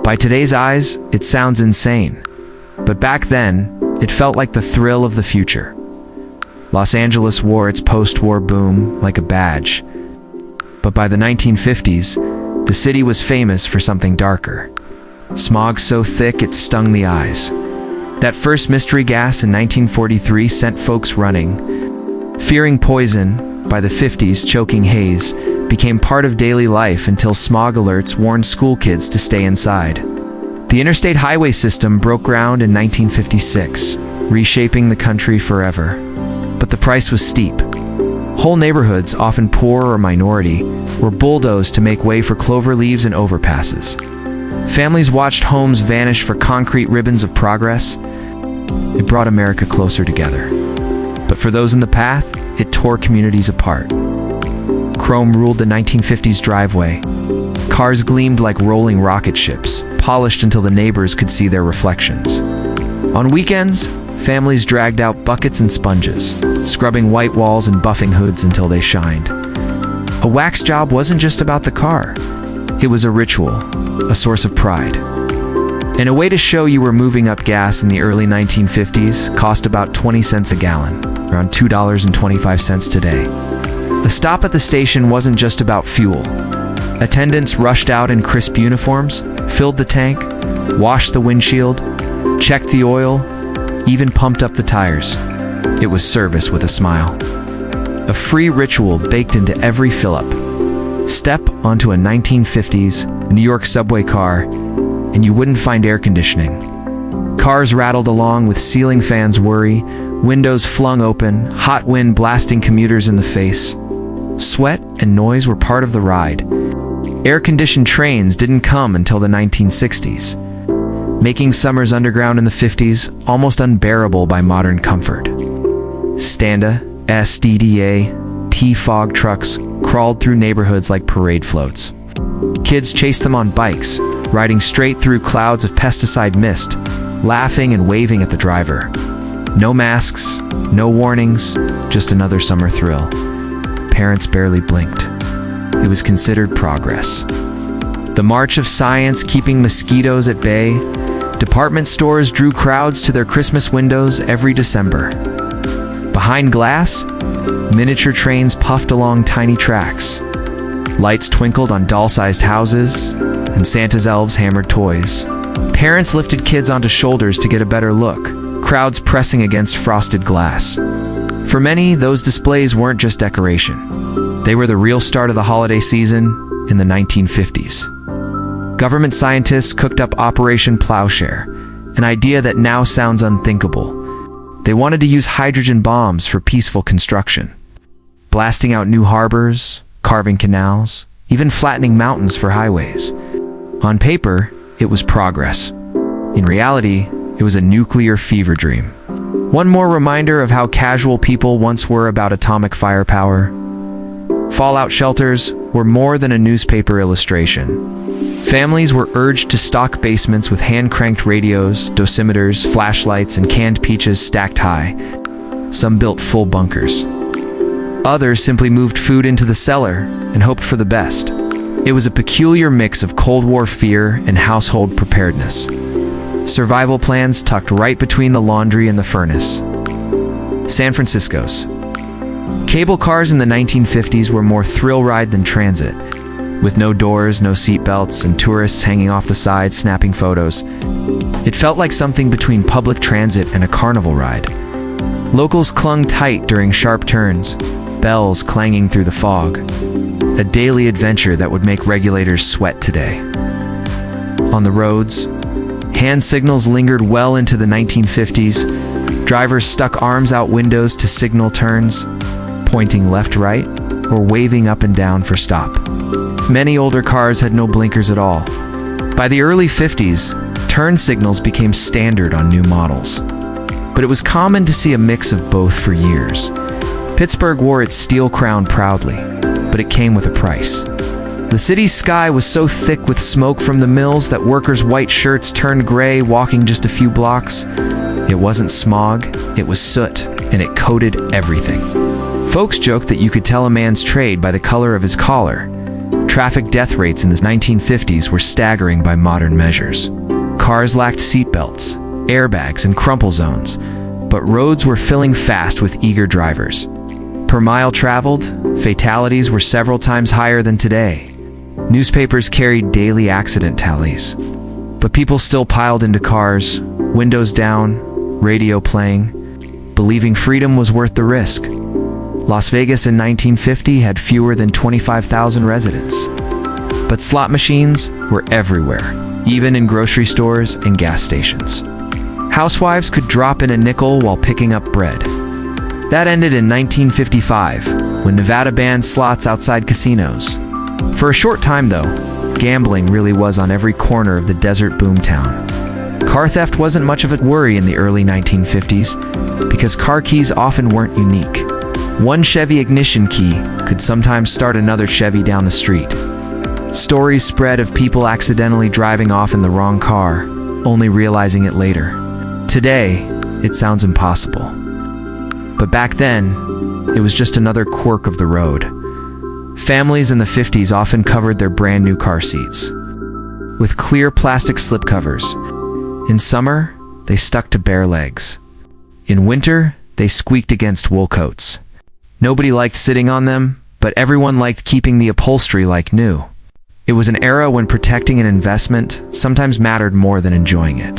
By today's eyes, it sounds insane. But back then, it felt like the thrill of the future. Los Angeles wore its post-war boom like a badge. But by the 1950s, the city was famous for something darker. Smog so thick it stung the eyes. That first mystery gas in 1943 sent folks running. Fearing poison, by the 50s, choking haze became part of daily life until smog alerts warned school kids to stay inside. The interstate highway system broke ground in 1956, reshaping the country forever. But the price was steep. Whole neighborhoods, often poor or minority, were bulldozed to make way for clover leaves and overpasses. Families watched homes vanish for concrete ribbons of progress. It brought America closer together. But for those in the path, it tore communities apart. Chrome ruled the 1950s driveway. Cars gleamed like rolling rocket ships, polished until the neighbors could see their reflections. On weekends, families dragged out buckets and sponges, scrubbing white walls and buffing hoods until they shined. A wax job wasn't just about the car. It was a ritual, a source of pride. And a way to show you were moving up. Gas in the early 1950s cost about 20 cents a gallon, around $2.25 today. A stop at the station wasn't just about fuel. Attendants rushed out in crisp uniforms, filled the tank, washed the windshield, checked the oil, even pumped up the tires. It was service with a smile. A free ritual baked into every fill-up. Step onto a 1950s New York subway car, and you wouldn't find air conditioning. Cars rattled along with ceiling fans whirring, windows flung open, hot wind blasting commuters in the face. Sweat and noise were part of the ride. Air-conditioned trains didn't come until the 1960s, making summers underground in the 50s almost unbearable by modern comfort. Standa, SDDA, T-fog trucks crawled through neighborhoods like parade floats. Kids chased them on bikes, riding straight through clouds of pesticide mist, laughing and waving at the driver. No masks, no warnings, just another summer thrill. Parents barely blinked. It was considered progress. The march of science keeping mosquitoes at bay. Department stores drew crowds to their Christmas windows every December. Behind glass, miniature trains puffed along tiny tracks. Lights twinkled on doll-sized houses, and Santa's elves hammered toys. Parents lifted kids onto shoulders to get a better look, crowds pressing against frosted glass. For many, those displays weren't just decoration. They were the real start of the holiday season in the 1950s. Government scientists cooked up Operation Plowshare, an idea that now sounds unthinkable. They wanted to use hydrogen bombs for peaceful construction, blasting out new harbors, carving canals, even flattening mountains for highways. On paper, it was progress. In reality, it was a nuclear fever dream. One more reminder of how casual people once were about atomic firepower. Fallout shelters were more than a newspaper illustration. Families were urged to stock basements with hand-cranked radios, dosimeters, flashlights, and canned peaches stacked high. Some built full bunkers. Others simply moved food into the cellar and hoped for the best. It was a peculiar mix of Cold War fear and household preparedness. Survival plans tucked right between the laundry and the furnace. San Francisco's. Cable cars in the 1950s were more thrill ride than transit. With no doors, no seatbelts, and tourists hanging off the side snapping photos. It felt like something between public transit and a carnival ride. Locals clung tight during sharp turns, bells clanging through the fog. A daily adventure that would make regulators sweat today. On the roads, hand signals lingered well into the 1950s. Drivers stuck arms out windows to signal turns, pointing left-right, or waving up and down for stop. Many older cars had no blinkers at all. By the early 50s, turn signals became standard on new models. But it was common to see a mix of both for years. Pittsburgh wore its steel crown proudly, but it came with a price. The city's sky was so thick with smoke from the mills that workers' white shirts turned gray walking just a few blocks. It wasn't smog, it was soot, and it coated everything. Folks joked that you could tell a man's trade by the color of his collar. Traffic death rates in the 1950s were staggering by modern measures. Cars lacked seatbelts, airbags, and crumple zones, but roads were filling fast with eager drivers. Per mile traveled, fatalities were several times higher than today. Newspapers carried daily accident tallies. But people still piled into cars, windows down, radio playing, believing freedom was worth the risk. Las Vegas in 1950 had fewer than 25,000 residents. But slot machines were everywhere, even in grocery stores and gas stations. Housewives could drop in a nickel while picking up bread. That ended in 1955, when Nevada banned slots outside casinos. For a short time, though, gambling really was on every corner of the desert boomtown. Car theft wasn't much of a worry in the early 1950s, because car keys often weren't unique. One Chevy ignition key could sometimes start another Chevy down the street. Stories spread of people accidentally driving off in the wrong car, only realizing it later. Today, it sounds impossible. But back then, it was just another quirk of the road. Families in the 50s often covered their brand new car seats with clear plastic slipcovers. In summer, they stuck to bare legs. In winter, they squeaked against wool coats. Nobody liked sitting on them, but everyone liked keeping the upholstery like new. It was an era when protecting an investment sometimes mattered more than enjoying it.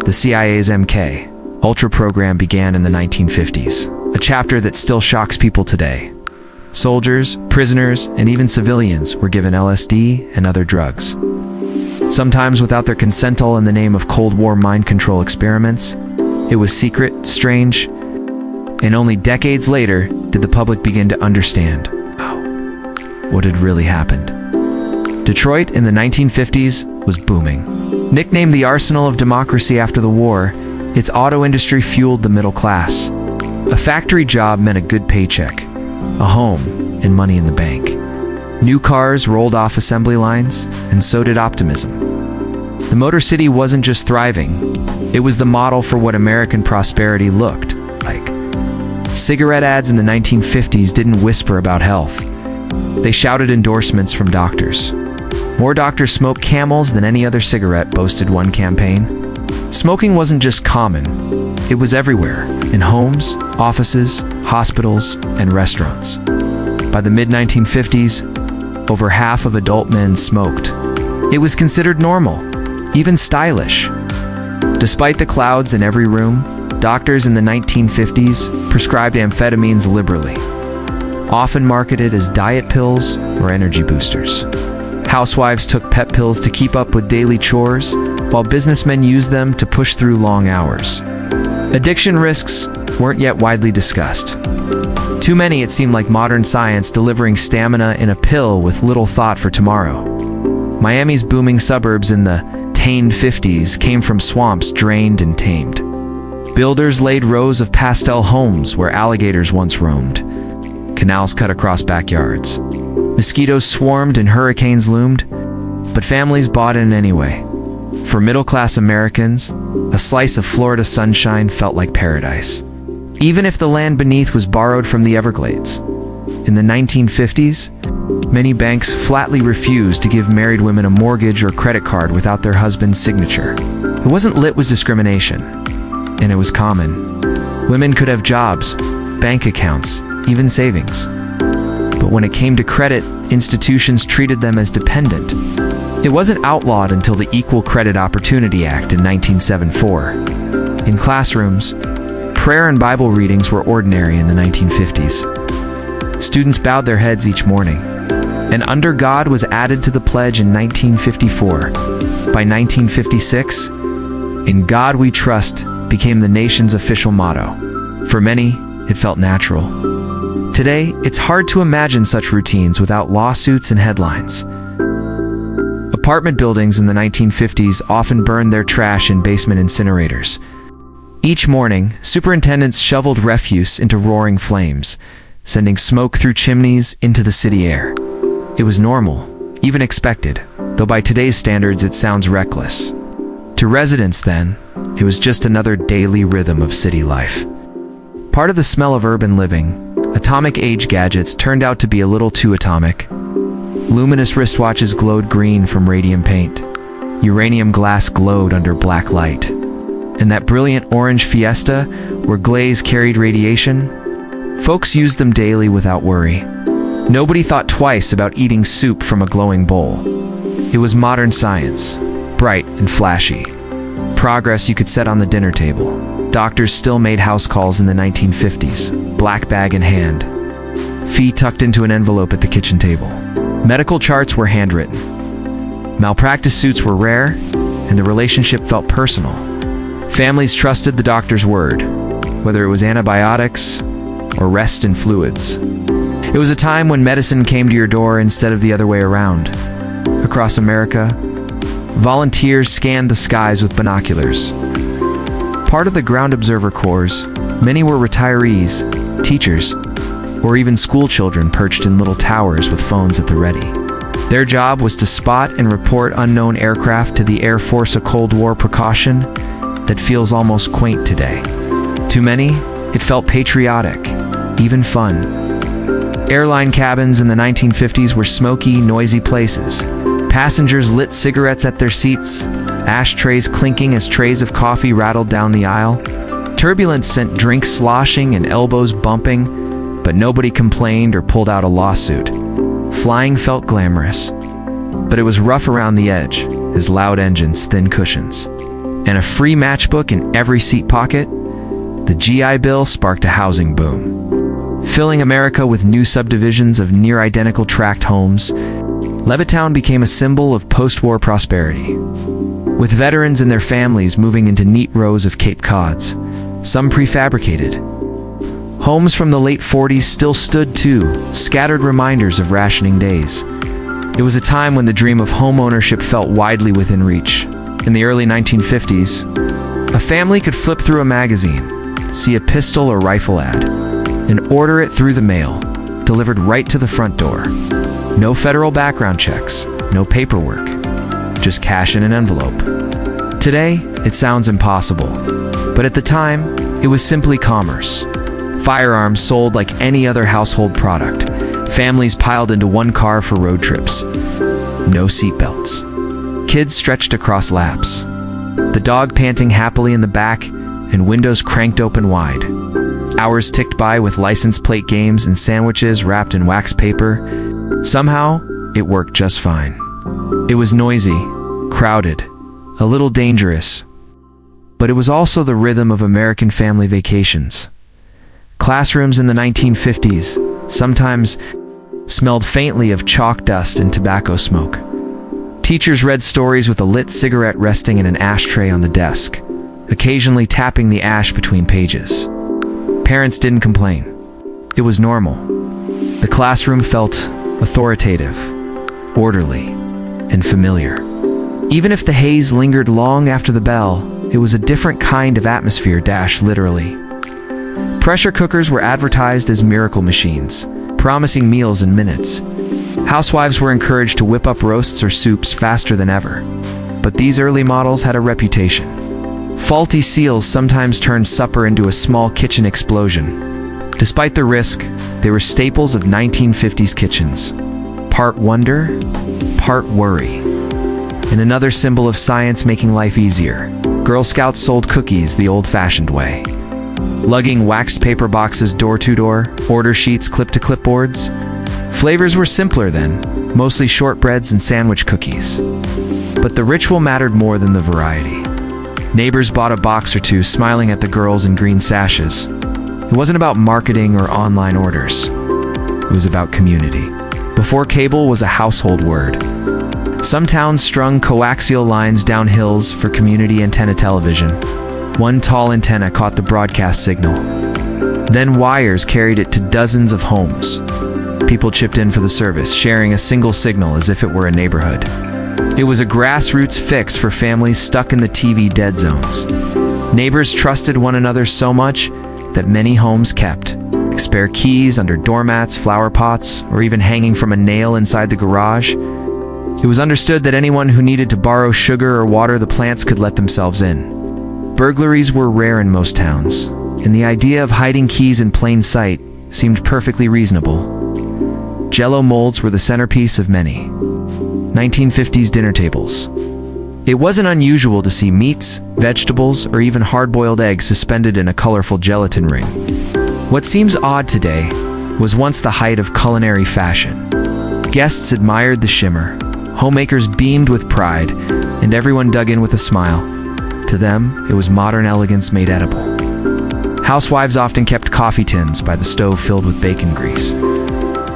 The CIA's MK Ultra program began in the 1950s, a chapter that still shocks people today. Soldiers, prisoners, and even civilians were given LSD and other drugs. Sometimes without their consent, all in the name of Cold War mind control experiments. It was secret, strange, and only decades later did the public begin to understand what had really happened. Detroit in the 1950s was booming. Nicknamed the Arsenal of Democracy after the war, its auto industry fueled the middle class. A factory job meant a good paycheck, a home, and money in the bank. New cars rolled off assembly lines, and so did optimism. The Motor City wasn't just thriving, it was the model for what American prosperity looked like. Cigarette ads in the 1950s didn't whisper about health. They shouted endorsements from doctors. More doctors smoked Camels than any other cigarette, boasted one campaign. Smoking wasn't just common, it was everywhere, in homes, offices, hospitals, and restaurants. By the mid-1950s, over half of adult men smoked. It was considered normal, even stylish. Despite the clouds in every room, doctors in the 1950s prescribed amphetamines liberally, often marketed as diet pills or energy boosters. Housewives took pep pills to keep up with daily chores, while businessmen used them to push through long hours. Addiction risks weren't yet widely discussed. Too many, it seemed like modern science delivering stamina in a pill with little thought for tomorrow. Miami's booming suburbs in the tamed 50s came from swamps drained and tamed. Builders laid rows of pastel homes where alligators once roamed. Canals cut across backyards. Mosquitoes swarmed and hurricanes loomed, but families bought in anyway. For middle-class Americans, a slice of Florida sunshine felt like paradise, even if the land beneath was borrowed from the Everglades. In the 1950s, many banks flatly refused to give married women a mortgage or credit card without their husband's signature. It wasn't lit was discrimination, and it was common. Women could have jobs, bank accounts, even savings. But when it came to credit, institutions treated them as dependent. It wasn't outlawed until the Equal Credit Opportunity Act in 1974. In classrooms, prayer and Bible readings were ordinary in the 1950s. Students bowed their heads each morning, and "Under God" was added to the pledge in 1954. By 1956, "In God We Trust" became the nation's official motto. For many, it felt natural. Today, it's hard to imagine such routines without lawsuits and headlines. Apartment buildings in the 1950s often burned their trash in basement incinerators. Each morning, superintendents shoveled refuse into roaring flames, sending smoke through chimneys into the city air. It was normal, even expected, though by today's standards it sounds reckless. To residents then, it was just another daily rhythm of city life. Part of the smell of urban living, atomic age gadgets turned out to be a little too atomic. Luminous wristwatches glowed green from radium paint. Uranium glass glowed under black light. And that brilliant orange Fiesta, where glaze carried radiation, folks used them daily without worry. Nobody thought twice about eating soup from a glowing bowl. It was modern science, bright and flashy. Progress you could set on the dinner table. Doctors still made house calls in the 1950s, black bag in hand. Fee tucked into an envelope at the kitchen table. Medical charts were handwritten. Malpractice suits were rare, and the relationship felt personal. Families trusted the doctor's word, whether it was antibiotics or rest in fluids. It was a time when medicine came to your door instead of the other way around. Across America, volunteers scanned the skies with binoculars. Part of the ground observer corps, many were retirees, teachers, or even school children perched in little towers with phones at the ready. Their job was to spot and report unknown aircraft to the Air Force, a Cold War precaution that feels almost quaint today. To many, it felt patriotic, even fun. Airline cabins in the 1950s were smoky, noisy places. Passengers lit cigarettes at their seats, ashtrays clinking as trays of coffee rattled down the aisle. Turbulence sent drinks sloshing and elbows bumping, but nobody complained or pulled out a lawsuit. Flying felt glamorous, but it was rough around the edge, as loud engines, thin cushions, and a free matchbook in every seat pocket. The GI Bill sparked a housing boom, filling America with new subdivisions of near-identical tract homes. Levittown became a symbol of post-war prosperity, with veterans and their families moving into neat rows of Cape Cods, some prefabricated. Homes from the late 40s still stood too, scattered reminders of rationing days. It was a time when the dream of home ownership felt widely within reach. In the early 1950s, a family could flip through a magazine, see a pistol or rifle ad, and order it through the mail, delivered right to the front door. No federal background checks, no paperwork, just cash in an envelope. Today, it sounds impossible, but at the time, it was simply commerce. Firearms sold like any other household product. Families piled into one car for road trips. No seatbelts. Kids stretched across laps. The dog panting happily in the back, and windows cranked open wide. Hours ticked by with license plate games and sandwiches wrapped in wax paper. Somehow, it worked just fine. It was noisy, crowded, a little dangerous, but it was also the rhythm of American family vacations. Classrooms in the 1950s sometimes smelled faintly of chalk dust and tobacco smoke. Teachers read stories with a lit cigarette resting in an ashtray on the desk, occasionally tapping the ash between pages. Parents didn't complain. It was normal. The classroom felt authoritative, orderly, and familiar. Even if the haze lingered long after the bell, it was a different kind of atmosphere, literally. Pressure cookers were advertised as miracle machines, promising meals in minutes. Housewives were encouraged to whip up roasts or soups faster than ever. But these early models had a reputation. Faulty seals sometimes turned supper into a small kitchen explosion. Despite the risk, they were staples of 1950s kitchens. Part wonder, part worry. And another symbol of science making life easier. Girl Scouts sold cookies the old-fashioned way, lugging waxed paper boxes door to door, order sheets clipped to clipboards. Flavors were simpler then, mostly shortbreads and sandwich cookies. But the ritual mattered more than the variety. Neighbors bought a box or two, smiling at the girls in green sashes. It wasn't about marketing or online orders. It was about community. Before cable was a household word. Some towns strung coaxial lines down hills for community antenna television. One tall antenna caught the broadcast signal. Then wires carried it to dozens of homes. People chipped in for the service, sharing a single signal as if it were a neighborhood. It was a grassroots fix for families stuck in the TV dead zones. Neighbors trusted one another so much that many homes kept spare keys under doormats, flower pots, or even hanging from a nail inside the garage. It was understood that anyone who needed to borrow sugar or water the plants could let themselves in. Burglaries were rare in most towns, and the idea of hiding keys in plain sight seemed perfectly reasonable. Jell-O molds were the centerpiece of many 1950s dinner tables. It wasn't unusual to see meats, vegetables, or even hard-boiled eggs suspended in a colorful gelatin ring. What seems odd today was once the height of culinary fashion. Guests admired the shimmer, homemakers beamed with pride, and everyone dug in with a smile. To them, it was modern elegance made edible. Housewives often kept coffee tins by the stove filled with bacon grease.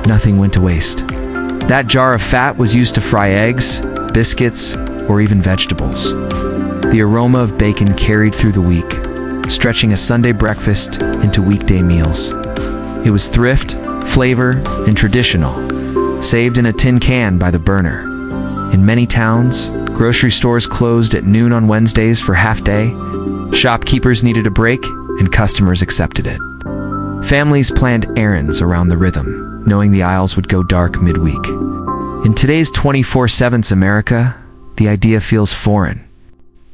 Nothing went to waste. That jar of fat was used to fry eggs, biscuits, or even vegetables. The aroma of bacon carried through the week, stretching a Sunday breakfast into weekday meals. It was thrift, flavor, and traditional, saved in a tin can by the burner. In many towns, grocery stores closed at noon on Wednesdays for half-day. Shopkeepers needed a break, and customers accepted it. Families planned errands around the rhythm, knowing the aisles would go dark midweek. In today's 24/7 America, the idea feels foreign.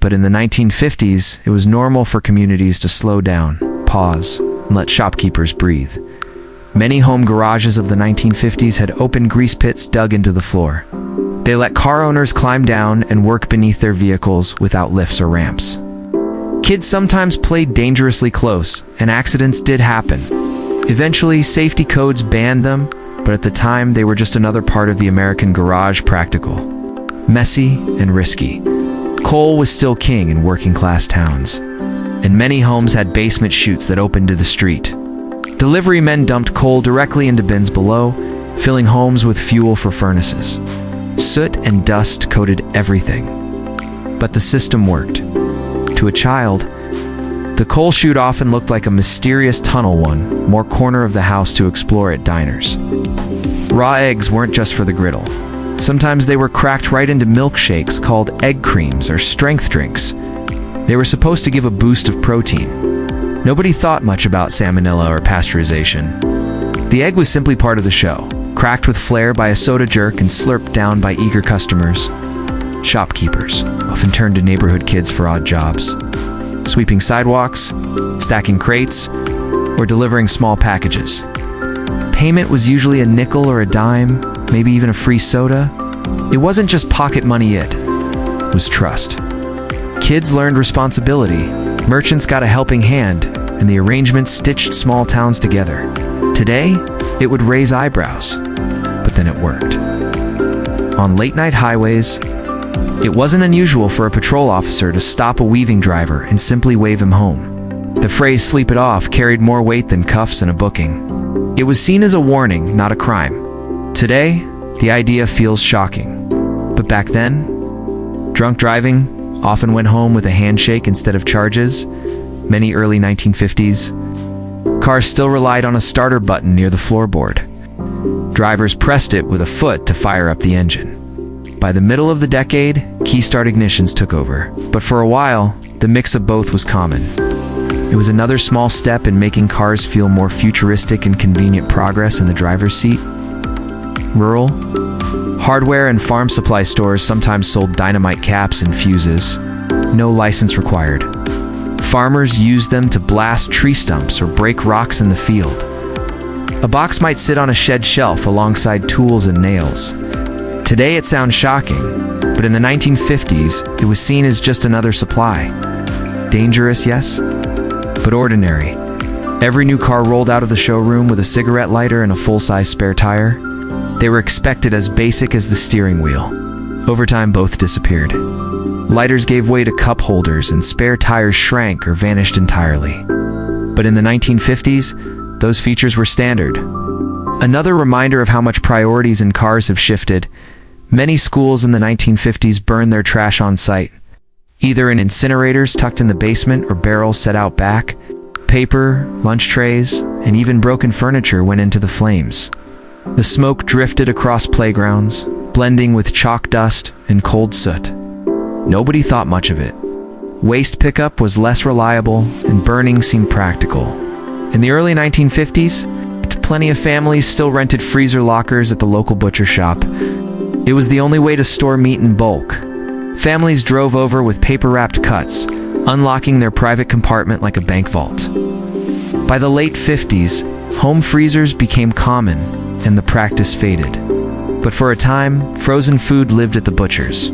But in the 1950s, it was normal for communities to slow down, pause, and let shopkeepers breathe. Many home garages of the 1950s had open grease pits dug into the floor. They let car owners climb down and work beneath their vehicles without lifts or ramps. Kids sometimes played dangerously close, and accidents did happen. Eventually, safety codes banned them, but at the time, they were just another part of the American garage. Practical, messy, and risky. Coal was still king in working-class towns, and many homes had basement chutes that opened to the street. Delivery men dumped coal directly into bins below, filling homes with fuel for furnaces. Soot and dust coated everything. But the system worked. To a child, the coal chute often looked like a mysterious tunnel, one more corner of the house to explore at diners. Raw eggs weren't just for the griddle. Sometimes they were cracked right into milkshakes called egg creams or strength drinks. They were supposed to give a boost of protein. Nobody thought much about salmonella or pasteurization. The egg was simply part of the show, cracked with flair by a soda jerk and slurped down by eager customers. Shopkeepers often turned to neighborhood kids for odd jobs, sweeping sidewalks, stacking crates, or delivering small packages. Payment was usually a nickel or a dime, maybe even a free soda. It wasn't just pocket money, it was trust. Kids learned responsibility, merchants got a helping hand, and the arrangement stitched small towns together. Today, it would raise eyebrows, but then it worked. On late-night highways, it wasn't unusual for a patrol officer to stop a weaving driver and simply wave him home. The phrase "sleep it off" carried more weight than cuffs and a booking. It was seen as a warning, not a crime. Today, the idea feels shocking. But back then, drunk driving often went home with a handshake instead of charges. Many early 1950s, cars still relied on a starter button near the floorboard. Drivers pressed it with a foot to fire up the engine. By the middle of the decade, key start ignitions took over, but for a while, the mix of both was common. It was another small step in making cars feel more futuristic and convenient. Progress in the driver's seat. Rural, hardware and farm supply stores sometimes sold dynamite caps and fuses. No license required. Farmers used them to blast tree stumps or break rocks in the field. A box might sit on a shed shelf alongside tools and nails. Today it sounds shocking, but in the 1950s, it was seen as just another supply. Dangerous, yes, but ordinary. Every new car rolled out of the showroom with a cigarette lighter and a full-size spare tire. They were expected as basic as the steering wheel. Over time, both disappeared. Lighters gave way to cup holders and spare tires shrank or vanished entirely. But in the 1950s, those features were standard. Another reminder of how much priorities in cars have shifted. Many schools in the 1950s burned their trash on site, either in incinerators tucked in the basement or barrels set out back. Paper, lunch trays, and even broken furniture went into the flames. The smoke drifted across playgrounds, blending with chalk dust and cold soot. Nobody thought much of it. Waste pickup was less reliable, and burning seemed practical. In the early 1950s, plenty of families still rented freezer lockers at the local butcher shop. It was the only way to store meat in bulk. Families drove over with paper-wrapped cuts, unlocking their private compartment like a bank vault. By the late 50s, home freezers became common, and the practice faded. But for a time, frozen food lived at the butcher's.